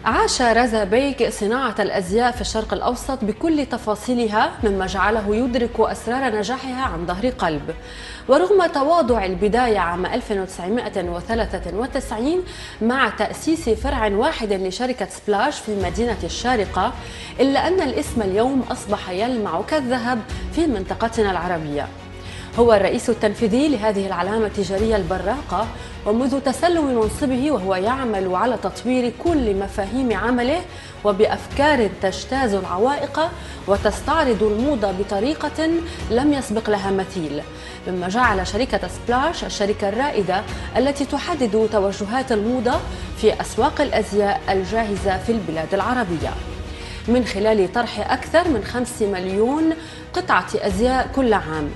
عاش رزا بيك صناعة الأزياء في الشرق الأوسط بكل تفاصيلها، مما جعله يدرك أسرار نجاحها عن ظهر قلب. ورغم تواضع البداية عام 1993 مع تأسيس فرع واحد لشركة سبلاش في مدينة الشارقة، إلا أن الاسم اليوم أصبح يلمع كالذهب في منطقتنا العربية. هو الرئيس التنفيذي لهذه العلامة التجارية البراقة، ومنذ تسلم منصبه وهو يعمل على تطوير كل مفاهيم عمله وبأفكار تجتاز العوائق وتستعرض الموضة بطريقة لم يسبق لها مثيل، مما جعل شركة سبلاش الشركة الرائدة التي تحدد توجهات الموضة في أسواق الأزياء الجاهزة في البلاد العربية، من خلال طرح أكثر من 5 مليون قطعة أزياء كل عام.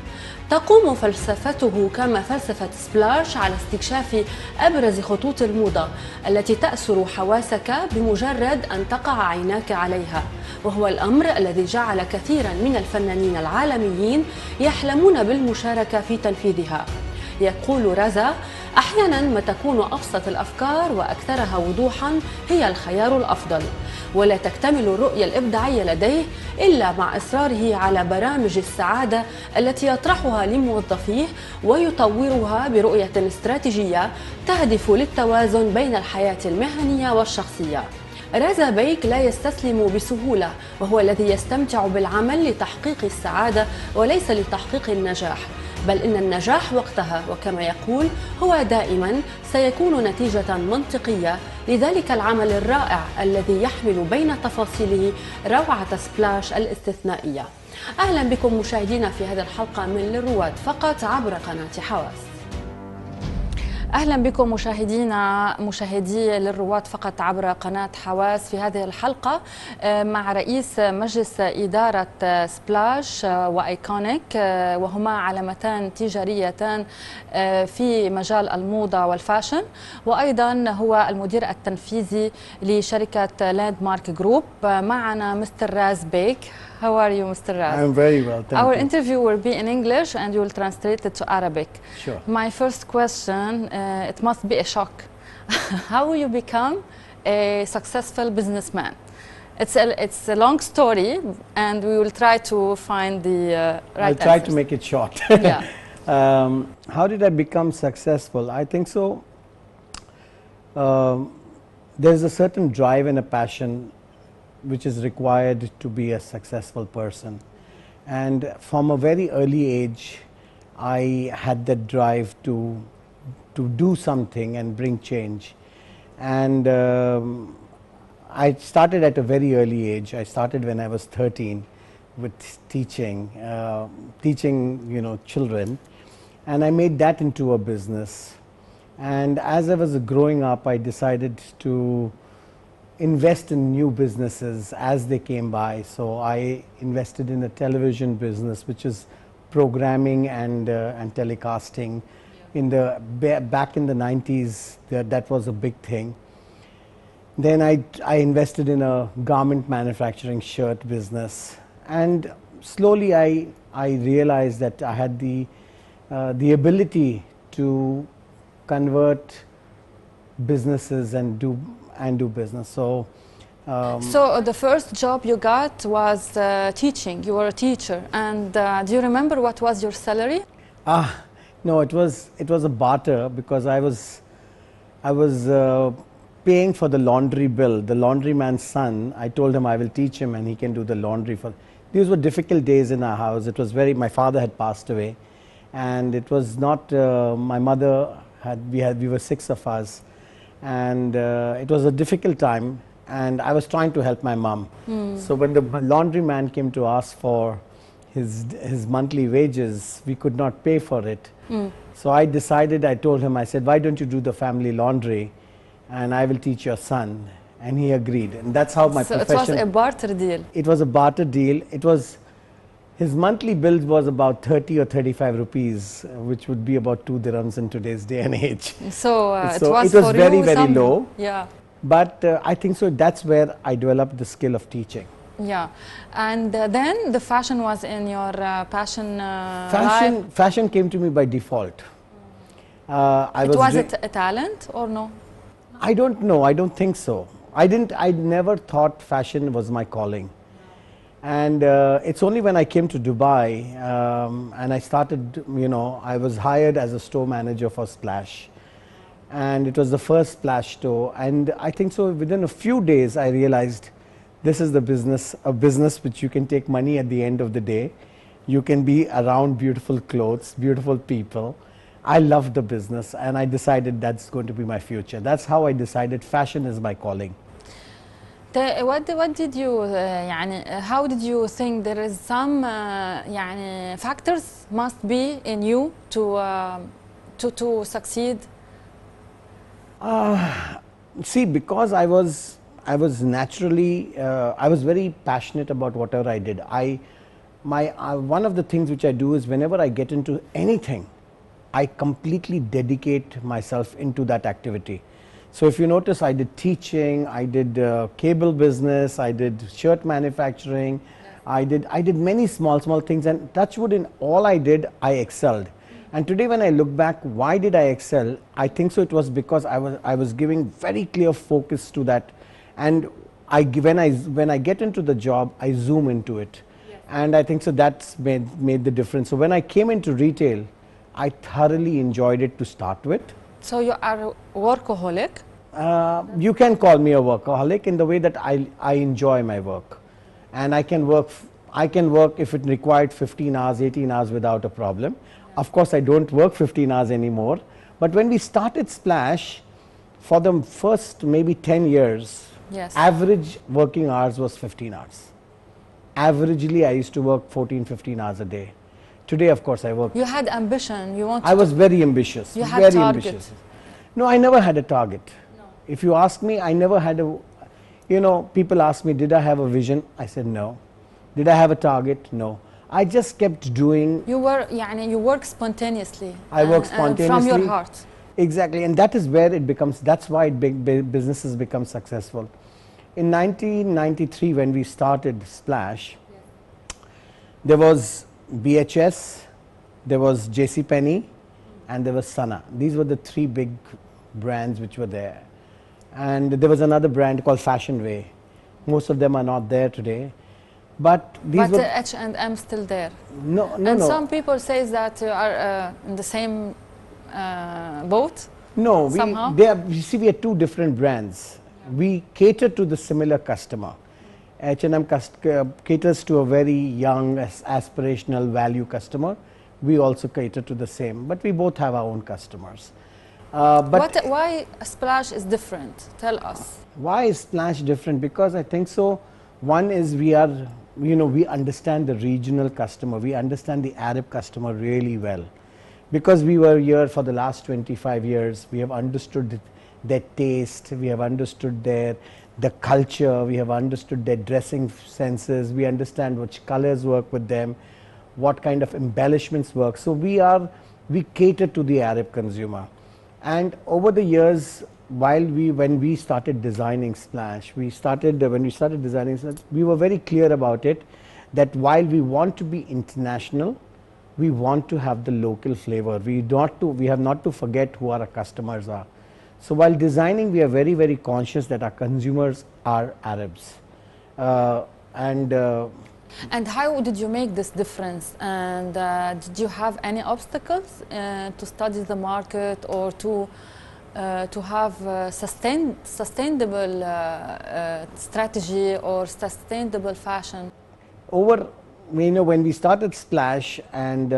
تقوم فلسفته كما فلسفة سبلاش على استكشاف أبرز خطوط الموضة التي تأسر حواسك بمجرد أن تقع عيناك عليها، وهو الأمر الذي جعل كثيرا من الفنانين العالميين يحلمون بالمشاركة في تنفيذها. يقول رزا: أحيانا ما تكون أبسط الأفكار وأكثرها وضوحا هي الخيار الأفضل، ولا تكتمل الرؤية الإبداعية لديه إلا مع إصراره على برامج السعادة التي يطرحها لموظفيه ويطورها برؤية استراتيجية تهدف للتوازن بين الحياة المهنية والشخصية. رزا بيك لا يستسلم بسهولة، وهو الذي يستمتع بالعمل لتحقيق السعادة وليس لتحقيق النجاح، بل إن النجاح وقتها، وكما يقول هو دائما سيكون نتيجة منطقية لذلك العمل الرائع الذي يحمل بين تفاصيله روعة سبلاش الاستثنائية. أهلا بكم مشاهدينا في هذه الحلقة من للرواد فقط عبر قناة حواس. أهلا بكم مشاهدي للرواد فقط عبر قناة حواس في هذه الحلقة مع رئيس مجلس إدارة سبلاش وإيكونيك، وهما علامتان تجاريتان في مجال الموضة والفاشن، وأيضا هو المدير التنفيذي لشركة لاند مارك جروب. معنا مستر راز بيك. How are you, Mr. Raz? I'm very well, thank you. Our interview will be in English and you will translate it to Arabic. Sure. My first question, it must be a shock. How will you become a successful businessman? It's a long story and we will try to find the right I'll try answers. to make it short. Yeah. How did I become successful? I think so. There's a certain drive and a passion which is required to be a successful person, and from a very early age I had that drive to do something and bring change. And I started at a very early age. I started when I was 13 with teaching children, and I made that into a business. And as I was growing up, I decided to invest in new businesses as they came by. So I invested in a television business, which is programming and telecasting. Back in the 90s, that was a big thing. Then I invested in a garment manufacturing shirt business, and slowly I realized that I had the ability to convert businesses and do business. So the first job you got was teaching. You were a teacher, and do you remember what was your salary? No, it was a barter, because I was paying for the laundry bill. The laundryman's son, I told him I will teach him and he can do the laundry for. These were difficult days in our house. It was my father had passed away, and it was not my mother we were 6 of us. And it was a difficult time, and I was trying to help my mom. So when the laundryman came to ask for his monthly wages, we could not pay for it. So I told him, I said, why don't you do the family laundry and I will teach your son? And he agreed, and that's how my profession. So it was a barter deal. It was a barter deal. His monthly bills was about 30 or 35 rupees, which would be about 2 dirhams in today's day and age. So it was very, very low. Yeah. But I think so that's where I developed the skill of teaching. Yeah. And then the fashion was in your passion Fashion came to me by default. Was it a talent or no? I don't know. I don't think so. I never thought fashion was my calling. And it's only when I came to Dubai and I started, I was hired as a store manager for Splash. And it was the first Splash store. And I think so within a few days, I realized this is the business, a business which you can take money at the end of the day. You can be around beautiful clothes, beautiful people. I loved the business and I decided that's going to be my future. That's how I decided fashion is my calling. What did you يعني how did you think there is some يعني factors must be in you to succeed? See, because I was naturally I was very passionate about whatever I did. One of the things which I do is whenever I get into anything, I completely dedicate myself into that activity. So if you notice, I did teaching, I did cable business, I did shirt manufacturing, I did many small things, and touch wood, in all I did, I excelled. And today when I look back, why did I excel? I think so it was because I was giving very clear focus to that, and when I get into the job, I zoom into it. Yes. And I think so that's made the difference. So when I came into retail, I thoroughly enjoyed it to start with. So you are a workaholic? You can call me a workaholic in the way that I enjoy my work, and I can work if it required 15 hours, 18 hours without a problem. Of course, I don't work 15 hours anymore, but when we started Splash, for the first maybe 10 years, yes, average working hours was 15 hours. Averagely, I used to work 14, 15 hours a day. Today, of course, I work. You had ambition. I was very ambitious. You had target. Ambitious. No, I never had a target. No. If you ask me, I never had a, people ask me, did I have a vision? I said no. Did I have a target? No. I just kept doing. You work spontaneously. I work spontaneously. From your heart. Exactly, and that is where it becomes, that's why big businesses become successful. In 1993, when we started Splash, yes, there was BHS, there was JCPenney, and there was Sana. These were the three big brands which were there. And there was another brand called Fashion Way. Most of them are not there today. But H&M still there. No. Some people say that you are in the same boat. No, you see, we are two different brands. We cater to the similar customer. H&M caters to a very young, aspirational value customer. We also cater to the same, but we both have our own customers. Why Splash is different? Tell us. Why is Splash different? Because I think so. One is we understand the regional customer. We understand the Arab customer really well. Because we were here for the last 25 years, we have understood their taste, we have understood the culture, we have understood their dressing senses, we understand which colors work with them, what kind of embellishments work. So we cater to the Arab consumer. And over the years, when we started designing Splash, when we started designing Splash, we were very clear about it, that while we want to be international, we want to have the local flavor. We have not to forget who our customers are. So while designing, we are very, very conscious that our consumers are Arabs. And how did you make this difference? And did you have any obstacles to study the market or to have sustainable strategy or sustainable fashion? When we started Splash and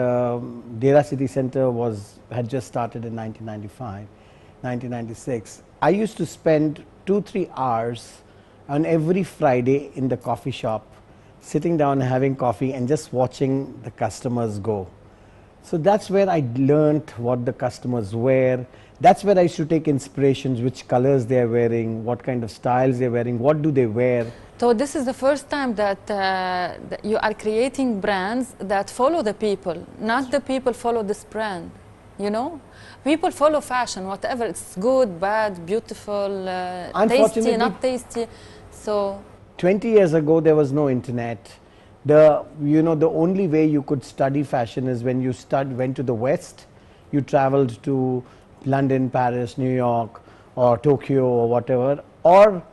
Dera City Center had just started in 1995, 1996, I used to spend 2-3 hours on every Friday in the coffee shop, sitting down and having coffee and just watching the customers go. So that's where I learned what the customers wear. That's where I used to take inspirations, which colors they're wearing, what kind of styles they're wearing, what do they wear. So this is the first time that you are creating brands that follow the people, not the people follow this brand, People follow fashion, whatever, it's good, bad, beautiful, tasty, not tasty. So 20 years ago, there was no internet. The only way you could study fashion is when you went to the West, you traveled to London, Paris, New York, or Tokyo, or whatever, or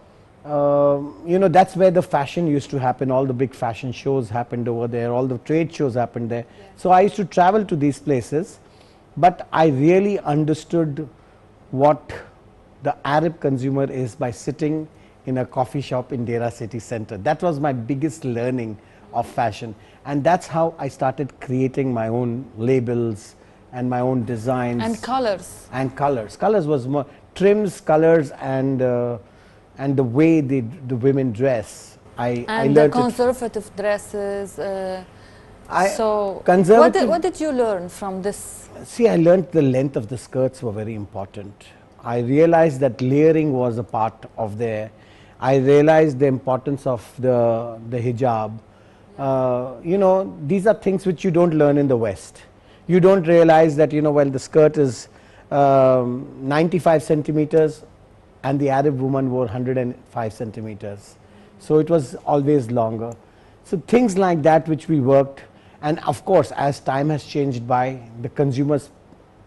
You know, that's where the fashion used to happen. All the big fashion shows happened over there. All the trade shows happened there. Yeah. So I used to travel to these places, but I really understood what the Arab consumer is by sitting in a coffee shop in Dera city center. That was my biggest learning of fashion, and that's how I started creating my own labels and my own designs. And colors. And colors. Colors was more trims, colors, and the way the women dress. I learned the conservative dresses. So what did you learn from this? See, I learned the length of the skirts were very important. I realized that layering was a part of there. I realized the importance of the hijab. You know, these are things which you don't learn in the West. You don't realize that, you know, well, the skirt is 95 centimeters and the Arab woman wore 105 centimeters. So it was always longer. So things like that which we worked, and of course as time has changed by, the consumer's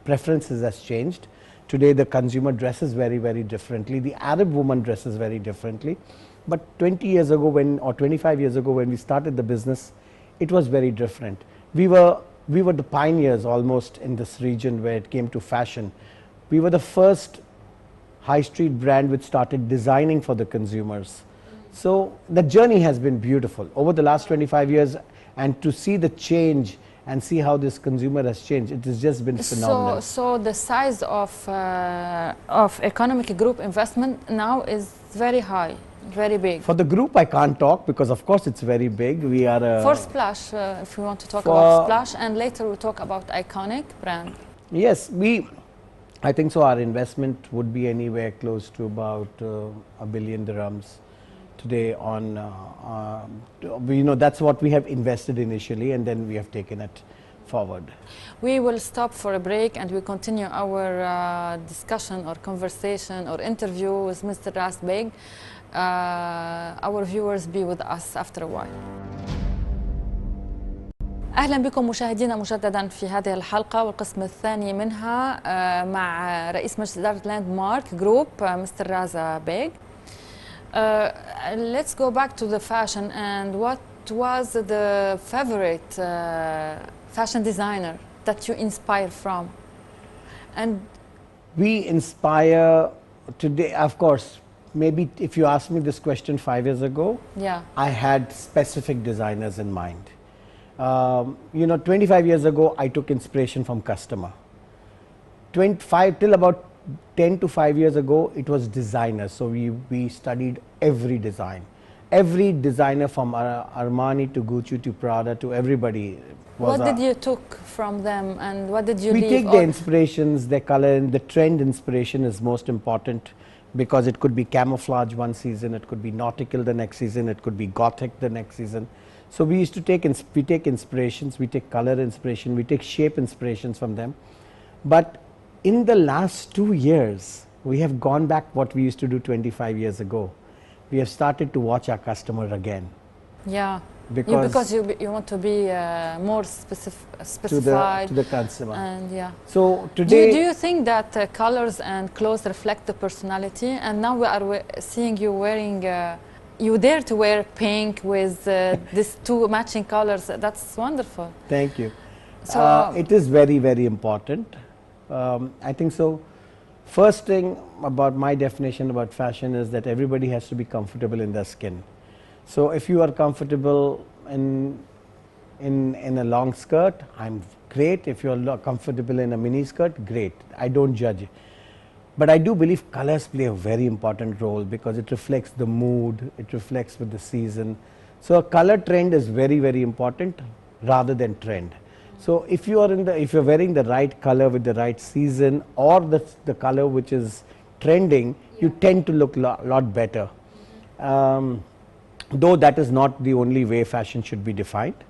preferences has changed. Today the consumer dresses very, very differently. The Arab woman dresses very differently. But 20 years ago when, or 25 years ago when we started the business, it was very different. We were the pioneers almost in this region where it came to fashion. We were the first high street brand which started designing for the consumers. So the journey has been beautiful over the last 25 years, and to see the change and see how this consumer has changed, it has just been phenomenal. So the size of economic group investment now is very high, very big. For the group I can't talk because of course it's very big. We are for Splash, if we want to talk about Splash, and later we'll talk about iconic brand. Yes, I think so our investment would be anywhere close to about $1 billion dirhams today on, you know, that's what we have invested initially, and then we have taken it forward. We will stop for a break and we'll continue our discussion or conversation or interview with Mr. Ras Beg. Our viewers be with us after a while. أهلا بكم مشاهدينا مجددا في هذه الحلقة والقسم الثاني منها مع رئيس مجلس إدارة لاند مارك جروب مستر رازا بيغ. Let's go back to the fashion, and what was the favorite fashion designer that you inspire from? And we inspire today, of course. Maybe if you asked me this question 5 years ago, yeah, I had specific designers in mind. You know, 25 years ago, I took inspiration from customer. 25 till about 10 to 5 years ago, it was designers. So we studied every design. Every designer from Armani to Gucci to Prada to everybody. What did you took from them, and what did you We leave? take the inspirations, their color, and the trend inspiration is most important, because it could be camouflage one season, it could be nautical the next season, it could be gothic the next season. So we used to take inspirations, we take color inspiration, we take shape inspirations from them. But in the last 2 years, we have gone back what we used to do 25 years ago. We have started to watch our customer again. Yeah, because you want to be more specified to the consumer. And yeah. So today, do you think that colors and clothes reflect the personality? And now we are seeing you wearing. You dare to wear pink with these two matching colors. That's wonderful. Thank you. So it is very, very important. I think so. First thing about my definition about fashion is that everybody has to be comfortable in their skin. So if you are comfortable in a long skirt, I'm great. If you're comfortable in a mini skirt, great. I don't judge. But I do believe colors play a very important role, because it reflects the mood, it reflects with the season. So a color trend is very, very important rather than trend. So if you are if you're wearing the right color with the right season, or the color which is trending, you tend to look lot better. Though that is not the only way fashion should be defined.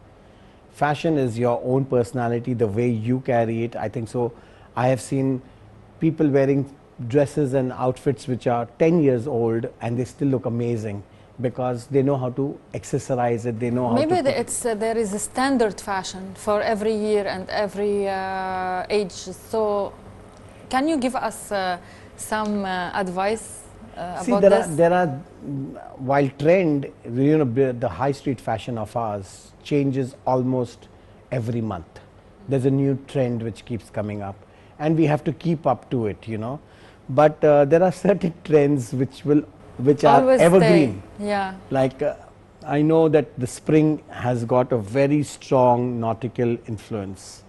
Fashion is your own personality, the way you carry it. I think so. I have seen people wearing dresses and outfits which are 10 years old and they still look amazing, because they know how to accessorize it, they know how maybe to there is a standard fashion for every year and every age. So can you give us some advice See, about this? there are, while trend, the high street fashion of ours changes almost every month. There's a new trend which keeps coming up, and we have to keep up to it, But there are certain trends which are Always evergreen. stay. Yeah. Like I know that the spring has got a very strong nautical influence.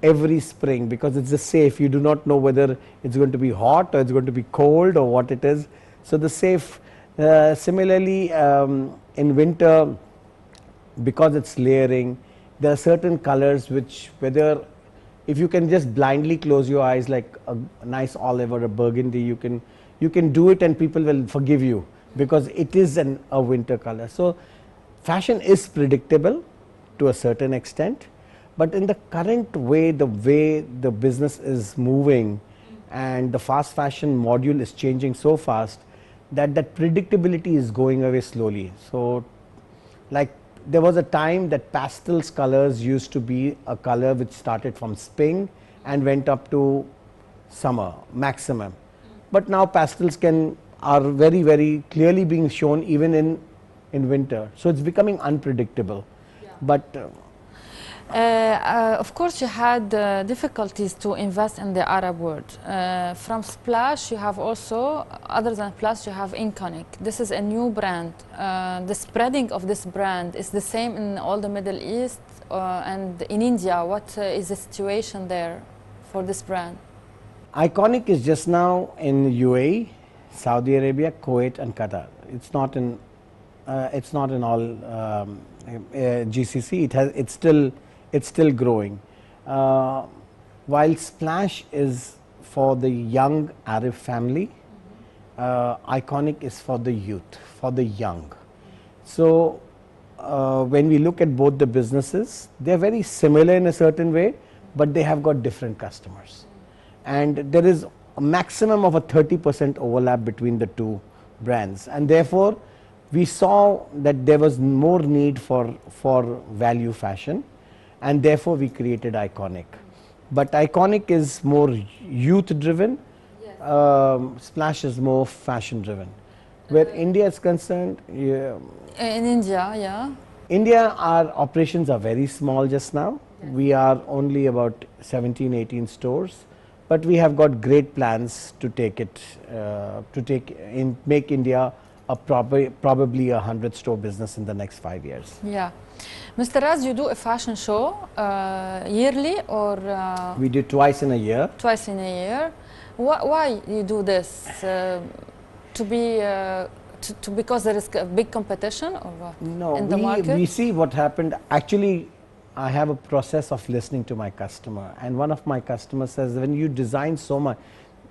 Every spring, because it's a safe, you do not know whether it's going to be hot or it's going to be cold or what it is. So the safe, similarly in winter, because it's layering, there are certain colors which, whether if you can just blindly close your eyes, like a nice olive or a burgundy, you can do it and people will forgive you, because it is a winter color. So fashion is predictable to a certain extent. But in the current way, the business is moving and the fast fashion module is changing so fast that predictability is going away slowly. So like there was a time that pastels colors used to be a color which started from spring and went up to summer maximum. But now pastels are very, very clearly being shown even in winter. So it's becoming unpredictable. Yeah. But of course, you had difficulties to invest in the Arab world. From Splash, you have also, other than Splash, you have Iconic. This is a new brand. The spreading of this brand is the same in all the Middle East and in India. What is the situation there for this brand? Iconic is just now in UAE, Saudi Arabia, Kuwait, and Qatar. It's not in all GCC. It's still growing. While Splash is for the young Arab family, Iconic is for the youth, for the young. So when we look at both the businesses, they're very similar in a certain way, but they have got different customers. And there is a maximum of a 30% overlap between the two brands. And therefore, we saw that there was more need for value fashion, and therefore we created Iconic. But Iconic is more youth driven, yes. Splash is more fashion driven. Where India is concerned, in India, yeah. India, our operations are very small just now. Yes. We are only about 17, 18 stores, but we have got great plans to make India probably a 100-store business in the next 5 years. Yeah. Mr. Raz, you do a fashion show yearly or? We do twice in a year. Twice in a year. Why you do this? Because there is a big competition or what? No, in the market? We see what happened. Actually, I have a process of listening to my customer, and one of my customers says, when you design so much,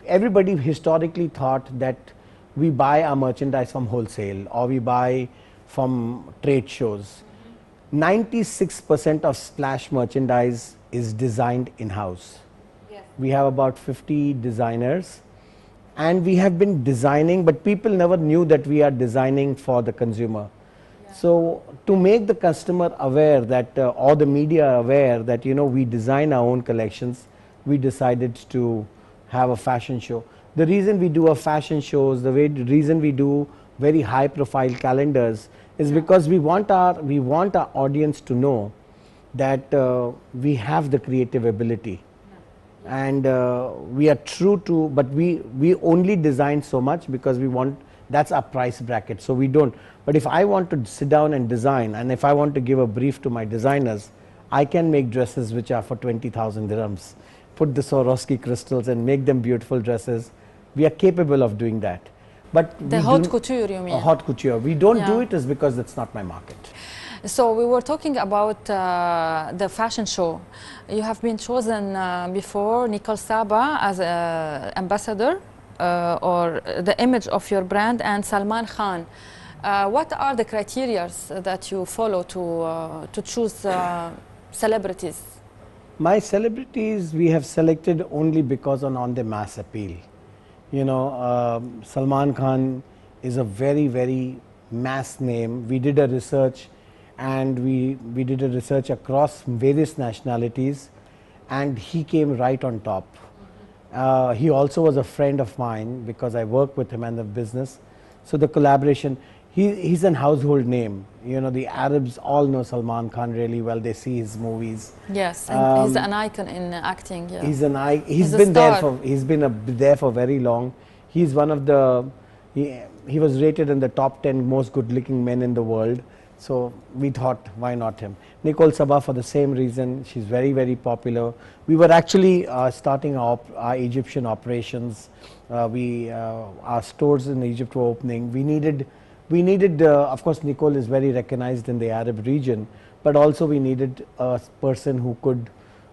everybody historically thought that we buy our merchandise from wholesale or we buy from trade shows. 96% of Splash merchandise is designed in-house. Yes. We have about 50 designers, and we have been designing, but people never knew that we are designing for the consumer. Yeah. So to make the customer aware that, or the media aware that, we design our own collections, we decided to have a fashion show. The reason we do a fashion shows, the reason we do very high profile calendars is because we want our audience to know that we have the creative ability, and we are true to, but we only design so much because that's our price bracket, so we don't. But if I want to sit down and design, and if I want to give a brief to my designers, I can make dresses which are for 20,000 dirhams, put the Swarovski crystals and make them beautiful dresses. We are capable of doing that. But the haute couture, you mean? Haute couture. We don't do it is because that's not my market. So we were talking about the fashion show. You have been chosen before Nicole Saba as ambassador or the image of your brand, and Salman Khan. What are the criteria that you follow to choose celebrities? My celebrities we have selected only because on the mass appeal. Salman Khan is a very, very mass name. We did a research, and we did a research across various nationalities, and he came right on top. He also was a friend of mine because I work with him in the business. So the collaboration, he's a household name. You know, the Arabs all know Salman Khan really well. They see his movies. Yes, and he's an icon in acting. Yeah. He's an icon. He's a been there star. for. He's been there for very long. He's one of the. He was rated in the top 10 most good-looking men in the world. So we thought, why not him? Nicole Sabah, for the same reason, she's very, very popular. We were actually starting our Egyptian operations. Our stores in Egypt were opening. We needed. Of course, Nicole is very recognized in the Arab region, but also we needed a person who could.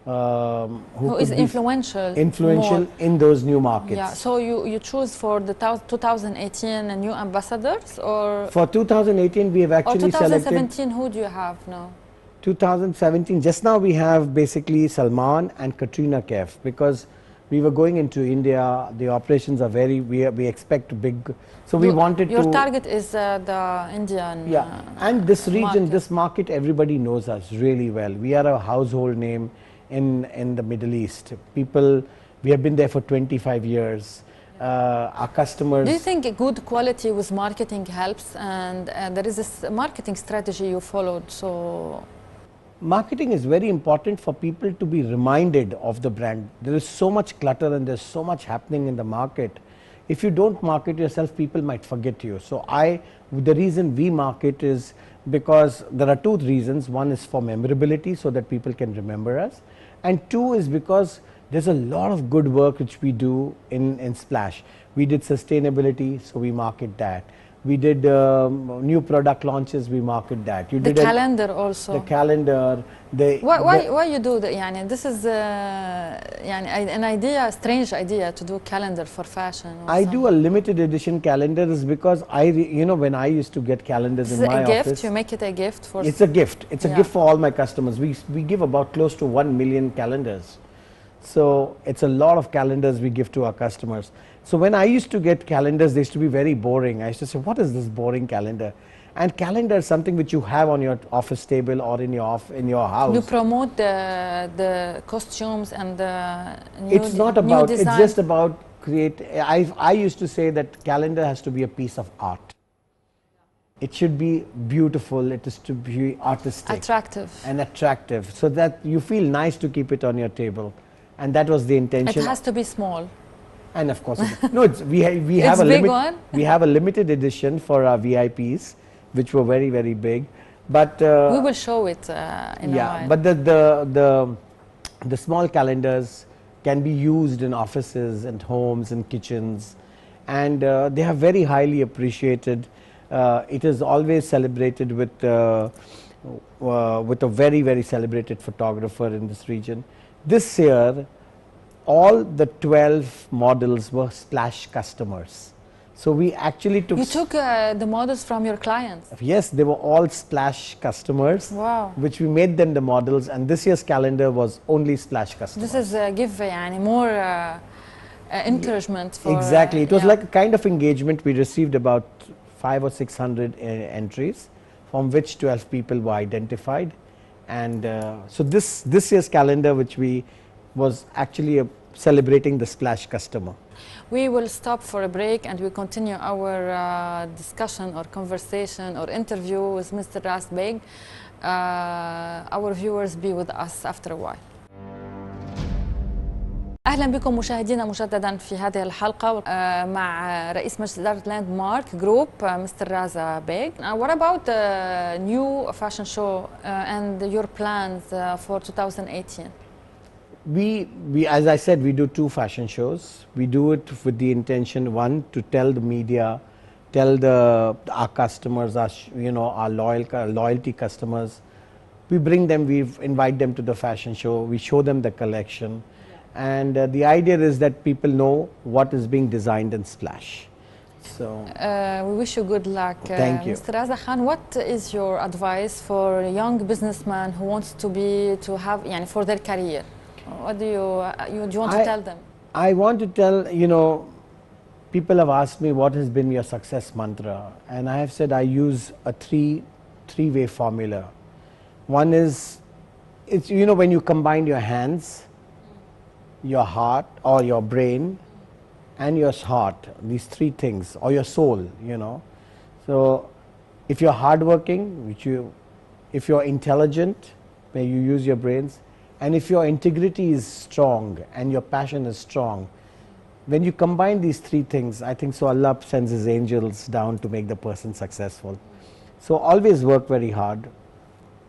Who is influential more in those new markets. Yeah, so you choose for the 2018 new ambassadors, or for 2018 we have actually 2017 selected. Who do you have now? 2017, just now we have basically Salman and Katrina Kaif, because we were going into India. The operations are very, we expect big, so we wanted your to. Your target is the Indian. Yeah, and this region, market. This market, everybody knows us really well. We are a household name in the Middle East. People, we have been there for 25 years. Our customers. Do you think a good quality with marketing helps? And there is this marketing strategy you followed. So, marketing is very important for people to be reminded of the brand. There is so much clutter and there's so much happening in the market. If you don't market yourself, people might forget you. So the reason we market is because there are two reasons. One is for memorability, so that people can remember us. And two is because there's a lot of good work which we do in Splash. We did sustainability, so we market that. We did new product launches, we market that. You did the calendar also. The calendar. Why you do that? Yani, this is an idea, a strange idea to do calendar for fashion. I do a limited edition calendars because when I used to get calendars in my office. Gift. You make it a gift for. It's a gift. It's a gift for all my customers. We give about close to 1 million calendars. So it's a lot of calendars we give to our customers. So when I used to get calendars, they used to be very boring. I used to say, what is this boring calendar? And calendar is something which you have on your office table or in your house. You promote the costumes and the new It's not about, it's just about create. I used to say that calendar has to be a piece of art. It should be beautiful, it is to be artistic. Attractive. So that you feel nice to keep it on your table. And that was the intention. It has to be small. And of course, we have a limited edition for our VIPs, which were very, very big. But we will show it in a while. But the small calendars can be used in offices and homes and kitchens, and they are very highly appreciated. It is always celebrated with a very, very celebrated photographer in this region. This year, all the 12 models were Splash customers. So we actually took. You took the models from your clients? Yes, they were all Splash customers. Wow. Which we made them the models, and this year's calendar was only Splash customers. This is give more encouragement for. Exactly. It was like a kind of engagement. We received about 500 or 600 entries, from which 12 people were identified. And so this year's calendar, which was actually celebrating the Splash customer. We will stop for a break and we continue our discussion or conversation or interview with Mr. Ras Beg. Our viewers be with us after a while. أهلا بكم مشاهدينا مجددا في هذه الحلقة مع رئيس مجلس إدارة لاند مارك جروب Mr. Raza Beg. What about the new fashion show and your plans for 2018? As I said, we do 2 fashion shows. We do it with the intention, one, to tell the media, tell our customers, our loyalty customers. We bring them, we invite them to the fashion show. We show them the collection. And the idea is that people know what is being designed in Splash. So we wish you good luck. Thank you. Mr. Raza Khan, what is your advice for a young businessman who wants to have for their career? What do you want to tell them? I want to tell, people have asked me what has been your success mantra, and I have said I use a three-way formula. One is, it's when you combine your hands, your heart or your brain and your heart, these three things, or your soul, you know. So if you're hardworking, if you're intelligent, where you use your brains, and if your integrity is strong and your passion is strong, when you combine these three things, I think so Allah sends His angels down to make the person successful. So always work very hard,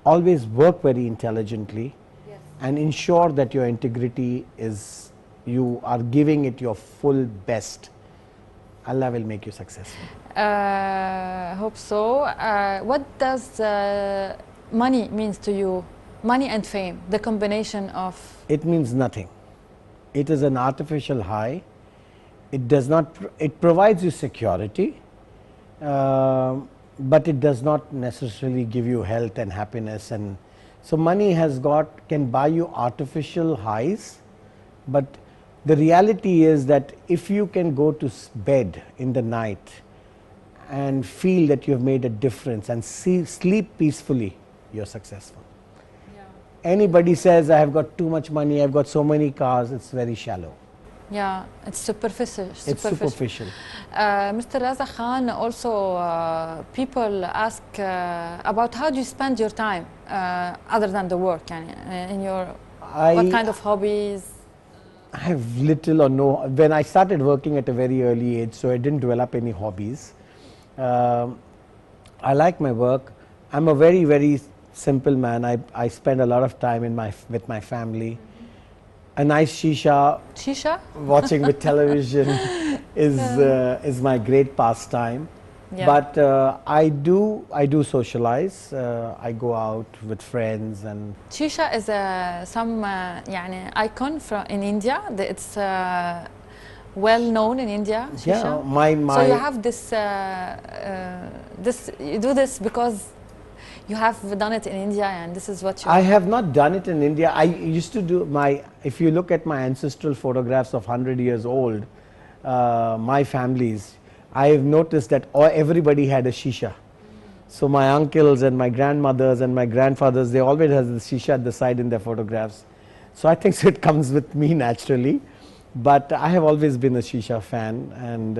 always work very intelligently, yes, and ensure that your integrity is, you are giving it your full best. Allah will make you successful. Hope so. What does money means to you? Money and fame, the combination of... It means nothing. It is an artificial high. It does not, it provides you security, but it does not necessarily give you health and happiness. And so money can buy you artificial highs, but the reality is that if you can go to bed in the night and feel that you have made a difference and sleep peacefully, you're successful. Yeah. Anybody says, I have got too much money, I've got so many cars, it's very shallow. Yeah, it's superficial. It's superficial. Mr. Raza Khan, also people ask about how do you spend your time other than the work, in your, what kind of hobbies? I have little or no. When I started working at a very early age, so I didn't develop any hobbies. I like my work. I'm a very, very simple man. I spend a lot of time with my family. A nice shisha, watching with television is my great pastime. Yeah. But I do socialize. I go out with friends and. Shisha is some icon in India. It's well known in India. Shisha. Yeah, so you have this. You do this because you have done it in India, and this is what you... I have not done it in India. I used to do if you look at my ancestral photographs of 100 years old, my families, I have noticed that everybody had a shisha. So my uncles and my grandmothers and my grandfathers, they always had the shisha at the side in their photographs. So I think so it comes with me naturally. But I have always been a shisha fan, and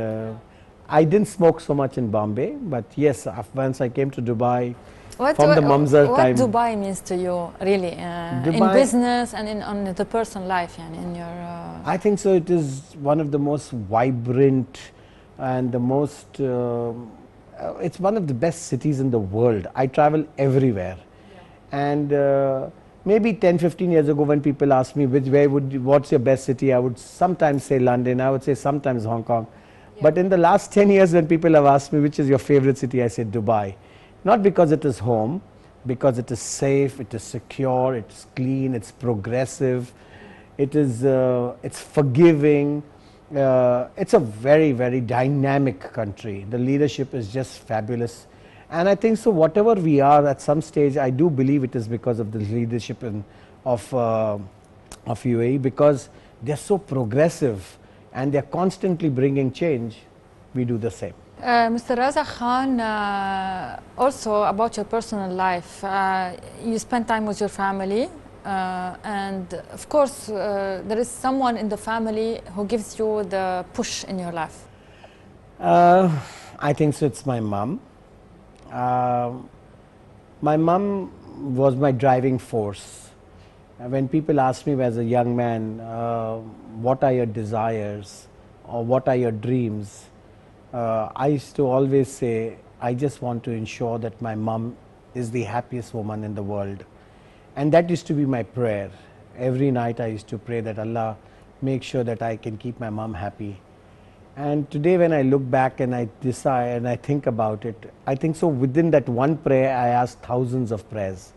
I didn't smoke so much in Bombay. But yes, once I came to Dubai, what Dubai means to you, really, in business and on the personal life, in your... I think so. It is one of the most vibrant and the most... it's one of the best cities in the world. I travel everywhere. Yeah. And maybe 10-15 years ago, when people asked me what's your best city, I would sometimes say London, I would say sometimes Hong Kong. Yeah. But in the last 10 years, when people have asked me which is your favorite city, I say Dubai. Not because it is home, because it is safe, it is secure, it's clean, it's progressive, it's forgiving. It's a very, very dynamic country. The leadership is just fabulous. And I think so whatever we are at some stage, I do believe it is because of the leadership of UAE, because they're so progressive and they're constantly bringing change. We do the same. Mr. Raza Khan, also about your personal life, you spend time with your family, and of course there is someone in the family who gives you the push in your life. I think so it's my mom. My mom was my driving force. When people ask me as a young man, what are your desires or what are your dreams, I used to always say, I just want to ensure that my mom is the happiest woman in the world. And that used to be my prayer. Every night I used to pray that Allah make sure that I can keep my mom happy. And today when I look back and I decide and I think about it, I think so within that one prayer I asked thousands of prayers.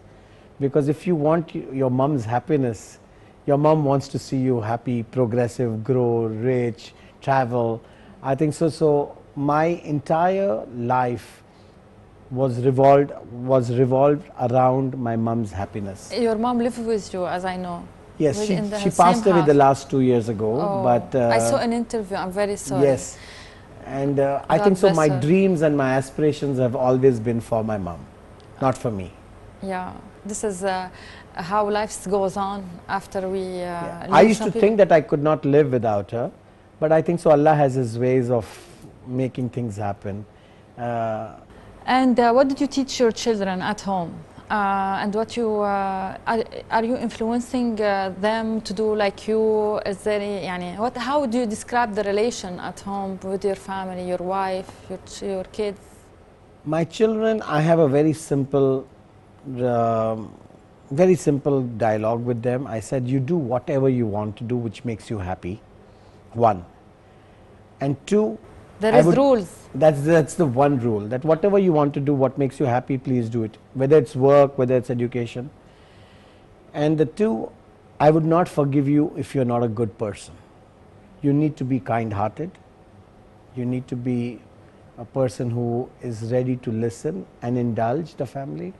Because if you want your mom's happiness, your mom wants to see you happy, progressive, grow, rich, travel. I think so. So my entire life was revolved around my mom's happiness. Your mom lived with you, as I know. Yes, she passed away the last 2 years ago. Oh, but I saw an interview. I'm very sorry. Yes, and I think so. My dreams and my aspirations have always been for my mom, not for me. Yeah, this is how life goes on after we I used to think that I could not live without her, but I think so Allah has his ways of making things happen. And what did you teach your children at home? And what you are you influencing them to do like you? Is there يعني what? How do you describe the relation at home with your family, your wife, your kids? My children, I have a very simple dialogue with them. I said, you do whatever you want to do which makes you happy, one. And two, there is rules. That's the one rule, that whatever you want to do, what makes you happy, please do it, whether it's work, whether it's education. And the two, I would not forgive you if you're not a good person. You need to be kind-hearted. You need to be a person who is ready to listen and indulge the family.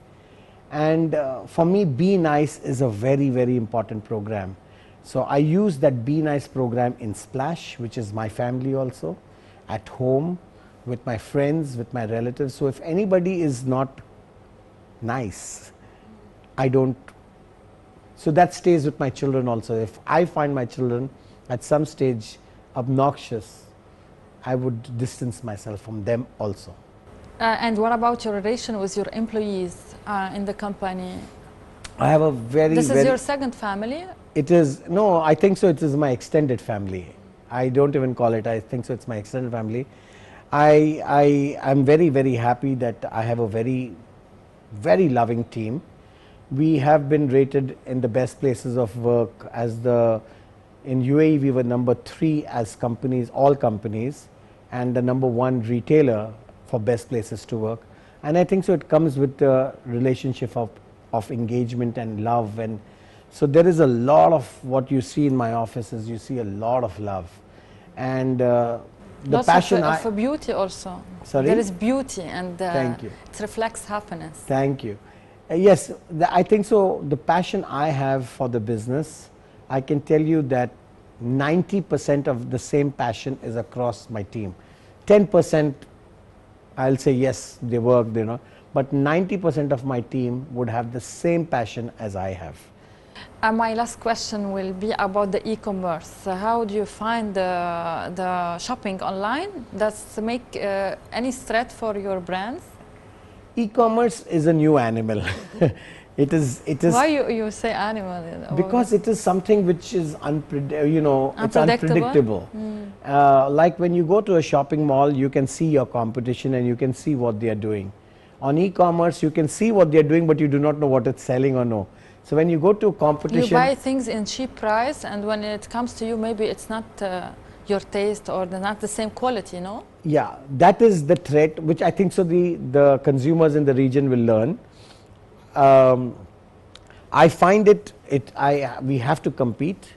And for me, Be Nice is a very, very important program. So I use that Be Nice program in Splash, which is my family also, at home, with my friends, with my relatives. So if anybody is not nice, I don't. So that stays with my children also. If I find my children at some stage obnoxious, I would distance myself from them also. And what about your relation with your employees in the company? I have a very, This is your second family? It is, no, I think so it is my extended family. I don't even call it, I think so it's my extended family. I am very, very happy that I have a very, very loving team. We have been rated in the best places of work as in UAE we were number 3 as companies, all companies, and the number 1 retailer for best places to work. And I think so it comes with the relationship of engagement and love, and so there is a lot of what you see in my offices, you see a lot of love. And the lots passion of beauty also. Sorry? There is beauty, and Thank you. it reflects happiness. Thank you. Yes, I think so. The passion I have for the business, I can tell you that 90% of the same passion is across my team. 10% I'll say yes, they work, you know, but 90% of my team would have the same passion as I have. My last question will be about the e-commerce. How do you find the shopping online? Does it make any threat for your brands? E-commerce is a new animal. It is. Why you say animal? Because it is something which is it's unpredictable. Like when you go to a shopping mall, you can see your competition and you can see what they are doing. On e-commerce, you can see what they are doing, but you do not know what it's selling or no. So when you go to competition, you buy things in cheap price, and when it comes to you, maybe it's not your taste or not the same quality, you know? Yeah, that is the threat, which I think so the consumers in the region will learn. I find we have to compete.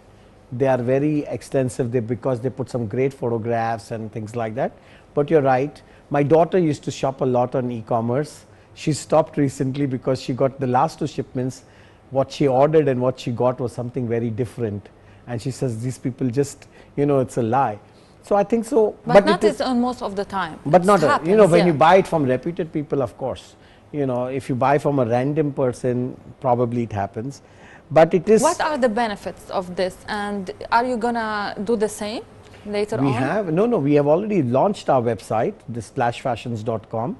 They are very extensive because they put some great photographs and things like that. But you're right. My daughter used to shop a lot on e-commerce. She stopped recently because she got the last 2 shipments. What she ordered and what she got was something very different. And she says, these people just, it's a lie. So I think so. But not is on most of the time. But not, happens, when you buy it from reputed people, of course. If you buy from a random person, probably it happens. But it is. What are the benefits of this? And are you going to do the same later on? We have. No, we have already launched our website, thesplashfashions.com.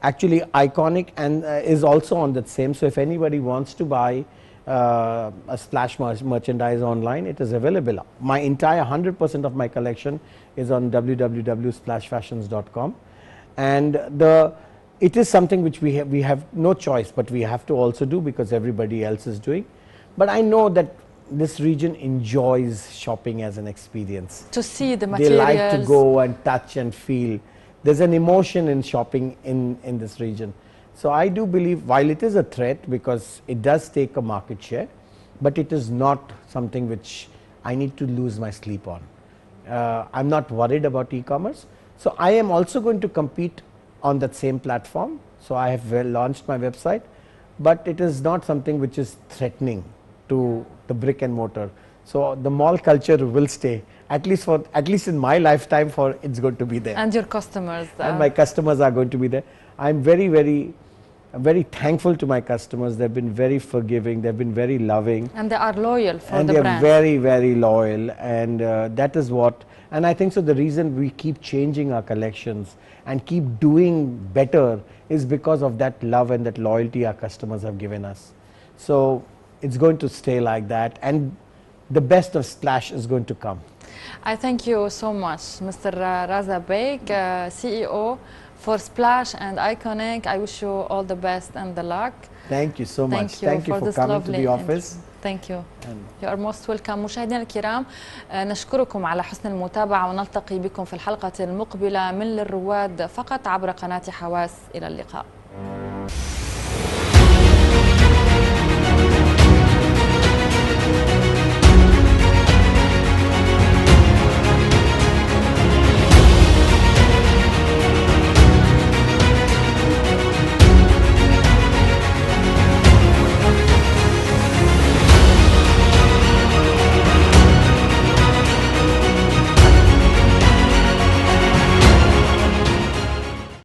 Actually, Iconic and is also on that same. So if anybody wants to buy a Splash merchandise online, it is available. My entire 100% of my collection is on www.splashfashions.com. And it is something which we have no choice, but we have to also do because everybody else is doing. But I know that this region enjoys shopping as an experience. To see the materials. They like to go and touch and feel. There's an emotion in shopping in this region. So I do believe, while it is a threat because it does take a market share, but it is not something which I need to lose my sleep on. I'm not worried about e-commerce. So I am also going to compete on that same platform. So I have launched my website, but it is not something which is threatening to the brick and mortar. So the mall culture will stay, at least in my lifetime, it's going to be there. And your customers. And my customers are going to be there. I'm very, very very thankful to my customers. They've been very forgiving, they've been very loving. And they are loyal for And the they're brand. very, very loyal. And that is what, and I think so the reason we keep changing our collections and keep doing better is because of that love and that loyalty our customers have given us. So it's going to stay like that, and the best of Splash is going to come. I thank you so much, Mr. Raza Beg, CEO for Splash and Iconic. I wish you all the best and the luck. Thank you so much. Thank you for this coming to lovely the office. Thank you. You are most welcome. مشاهدينا الكرام، نشكركم على حسن المتابعة، ونلتقي بكم في الحلقة المقبلة من للرواد فقط عبر قناة حواس. إلى اللقاء.